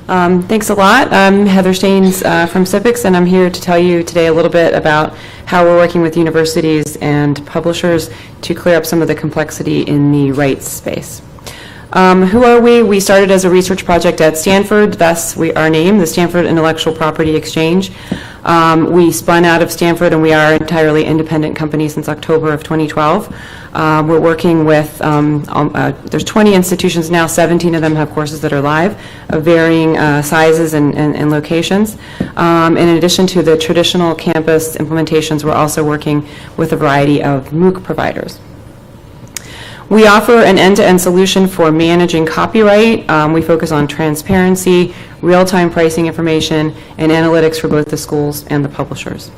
Thanks a lot. I'm Heather Staines from SIPX, and I'm here to tell you today a little bit about how we're working with universities and publishers to clear up some of the complexity in the rights space. Who are we? We started as a research project at Stanford, thus our name, the Stanford Intellectual Property Exchange. We spun out of Stanford, and we are an entirely independent company since October of 2012. We're working with, there's 20 institutions now, 17 of them have courses that are live of varying sizes and locations. In addition to the traditional campus implementations, we're also working with a variety of MOOC providers. We offer an end-to-end solution for managing copyright. We focus on transparency, real-time pricing information, and analytics for both the schools and the publishers.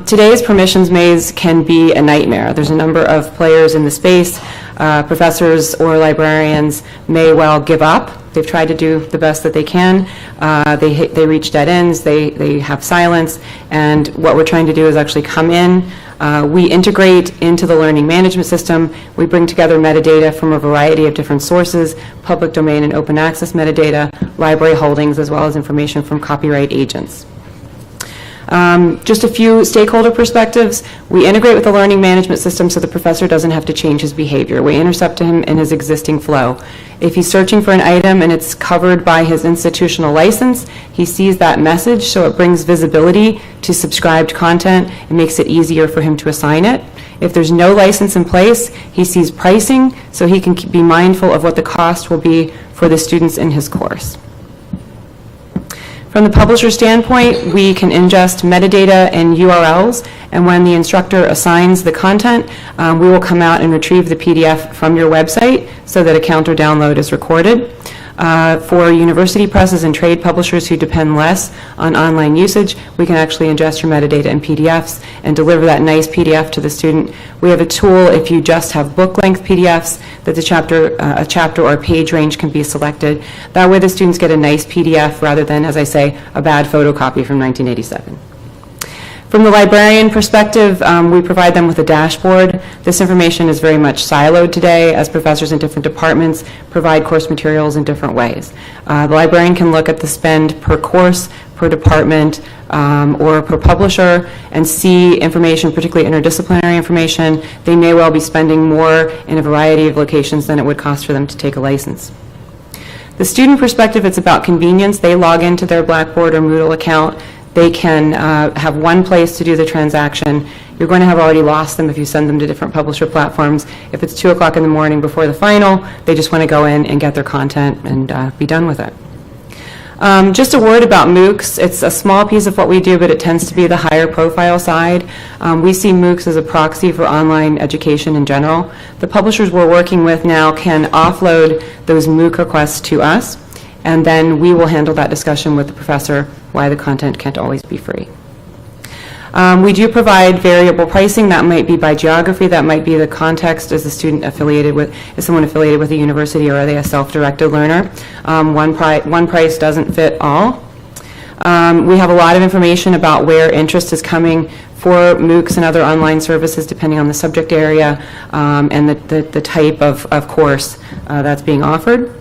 Today's permissions maze can be a nightmare. There's a number of players in the space. Professors or librarians may well give up. They've tried to do the best that they can. They reach dead ends. They have silence. And what we're trying to do is actually come in. We integrate into the learning management system. We bring together metadata from a variety of different sources, public domain and open access metadata, library holdings, as well as information from copyright agents. Just a few stakeholder perspectives. We integrate with the learning management system so the professor doesn't have to change his behavior. We intercept him in his existing flow. If he's searching for an item and it's covered by his institutional license, he sees that message, so it brings visibility to subscribed content and makes it easier for him to assign it. If there's no license in place, he sees pricing, so he can be mindful of what the cost will be for the students in his course. From the publisher standpoint, we can ingest metadata and URLs, and when the instructor assigns the content, we will come out and retrieve the PDF from your website so that a counter download is recorded. For university presses and trade publishers who depend less on online usage, we can actually ingest your metadata in PDFs and deliver that nice PDF to the student. We have a tool if you just have book-length PDFs that a chapter or a page range can be selected. That way the students get a nice PDF rather than, as I say, a bad photocopy from 1987. From the librarian perspective, we provide them with a dashboard. This information is very much siloed today as professors in different departments provide course materials in different ways. The librarian can look at the spend per course, per department, or per publisher and see information, particularly interdisciplinary information. They may well be spending more in a variety of locations than it would cost for them to take a license. The student perspective, it's about convenience. They log into their Blackboard or Moodle account. They can have one place to do the transaction. You're going to have already lost them if you send them to different publisher platforms. If it's 2 o'clock in the morning before the final, they just want to go in and get their content and be done with it. Just a word about MOOCs. It's a small piece of what we do, but it tends to be the higher profile side. We see MOOCs as a proxy for online education in general. The publishers we're working with now can offload those MOOC requests to us, and then we will handle that discussion with the professor why the content can't always be free. We do provide variable pricing. That might be by geography. That might be the context. Is the student affiliated with, is someone affiliated with a university, or are they a self-directed learner? One price doesn't fit all. We have a lot of information about where interest is coming for MOOCs and other online services depending on the subject area and the type of course that's being offered.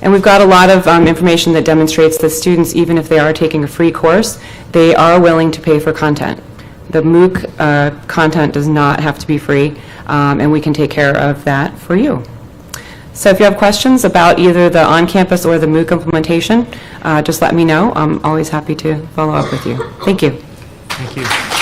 And we've got a lot of information that demonstrates that students, even if they are taking a free course, they are willing to pay for content. The MOOC content does not have to be free, and we can take care of that for you. So if you have questions about either the on-campus or the MOOC implementation, just let me know. I'm always happy to follow up with you. Thank you. Thank you.